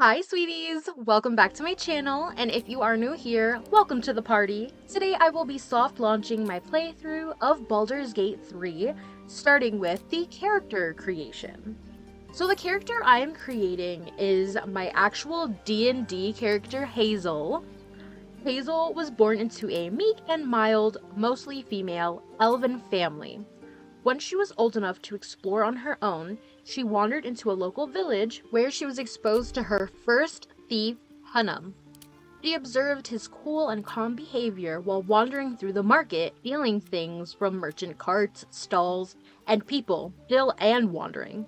Hi sweeties! Welcome back to my channel, and if you are new here, welcome to the party. Today I will be soft launching my playthrough of Baldur's Gate 3, starting with the character creation. So the character I am creating is my actual D&D character, Hazel. Hazel was born into a meek and mild, mostly female, elven family. Once she was old enough to explore on her own, she wandered into a local village where she was exposed to her first thief, Hunnam. She observed his cool and calm behavior while wandering through the market, stealing things from merchant carts, stalls, and people, still and wandering.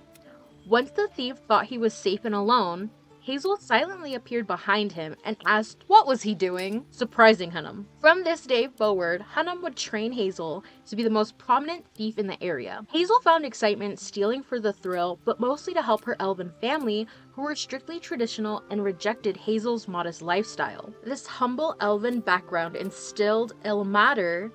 Once the thief thought he was safe and alone, Hazel silently appeared behind him and asked what was he doing, surprising Hunnam. From this day forward, Hunnam would train Hazel to be the most prominent thief in the area. Hazel found excitement stealing for the thrill, but mostly to help her elven family, who were strictly traditional and rejected Hazel's modest lifestyle. This humble elven background instilled Ilmater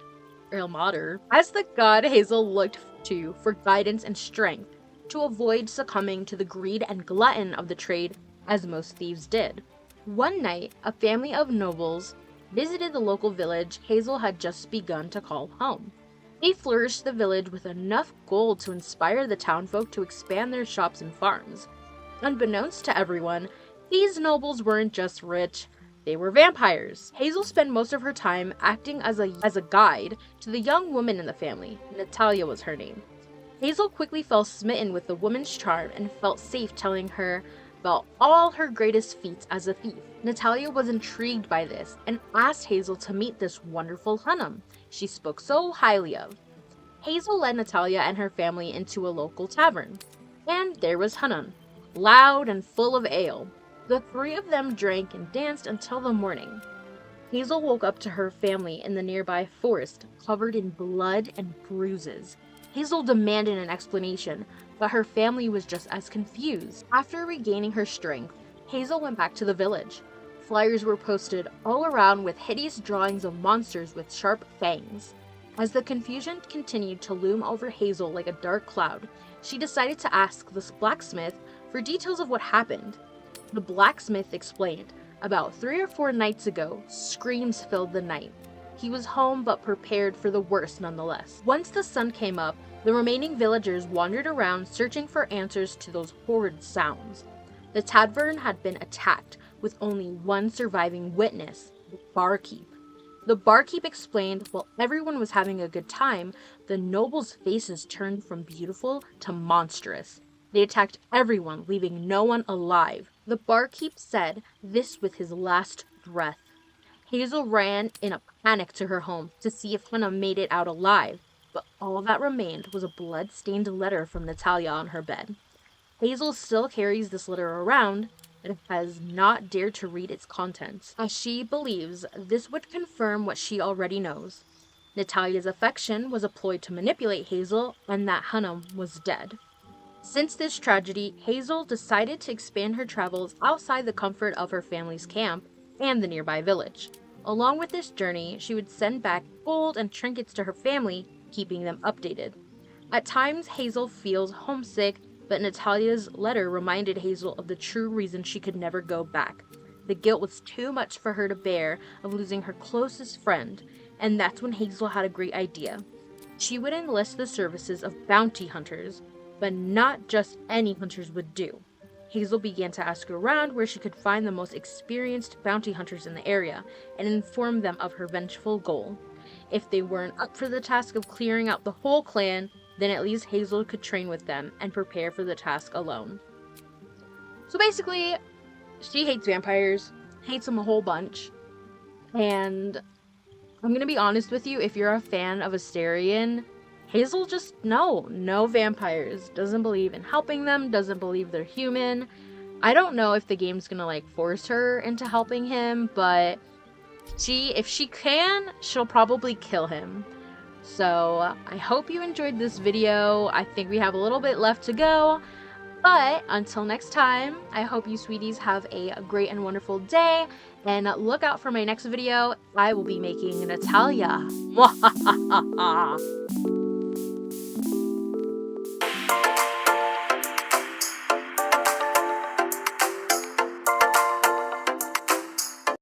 as the god Hazel looked to for guidance and strength, to avoid succumbing to the greed and glutton of the trade, as most thieves did. One night, a family of nobles visited the local village Hazel had just begun to call home. They flourished the village with enough gold to inspire the townsfolk to expand their shops and farms. Unbeknownst to everyone, these nobles weren't just rich, they were vampires. Hazel spent most of her time acting as a guide to the young woman in the family. Natalia was her name. Hazel quickly fell smitten with the woman's charm and felt safe telling her about all her greatest feats as a thief. Natalia was intrigued by this and asked Hazel to meet this wonderful Hunnam she spoke so highly of. Hazel led Natalia and her family into a local tavern, and there was Hunnam, loud and full of ale. The three of them drank and danced until the morning. Hazel woke up to her family in the nearby forest, covered in blood and bruises. Hazel demanded an explanation, but her family was just as confused. After regaining her strength, Hazel went back to the village. Flyers were posted all around with hideous drawings of monsters with sharp fangs. As the confusion continued to loom over Hazel like a dark cloud, she decided to ask the blacksmith for details of what happened. The blacksmith explained, about 3 or 4 nights ago, screams filled the night. He was home but prepared for the worst nonetheless. Once the sun came up, the remaining villagers wandered around searching for answers to those horrid sounds. The tavern had been attacked, with only one surviving witness, the barkeep. The barkeep explained while everyone was having a good time, the nobles' faces turned from beautiful to monstrous. They attacked everyone, leaving no one alive. The barkeep said this with his last breath. Hazel ran in a panic to her home to see if Hunnam made it out alive, but all that remained was a blood-stained letter from Natalia on her bed. Hazel still carries this letter around and has not dared to read its contents, as she believes this would confirm what she already knows. Natalia's affection was a ploy to manipulate Hazel, and that Hunnam was dead. Since this tragedy, Hazel decided to expand her travels outside the comfort of her family's camp and the nearby village. Along with this journey, she would send back gold and trinkets to her family, keeping them updated. At times, Hazel feels homesick, but Natalia's letter reminded Hazel of the true reason she could never go back. The guilt was too much for her to bear of losing her closest friend, and that's when Hazel had a great idea. She would enlist the services of bounty hunters, but not just any hunters would do. Hazel began to ask around where she could find the most experienced bounty hunters in the area and inform them of her vengeful goal. If they weren't up for the task of clearing out the whole clan, then at least Hazel could train with them and prepare for the task alone. So basically, she hates vampires, hates them a whole bunch, and I'm gonna be honest with you, if you're a fan of Asterion, Hazel just no vampires, doesn't believe in helping them, doesn't believe they're human. I don't know if the game's gonna force her into helping him, but if she can, she'll probably kill him. So I hope you enjoyed this video. I think we have a little bit left to go, but until next time, I hope you sweeties have a great and wonderful day, and look out for my next video. I will be making Natalia.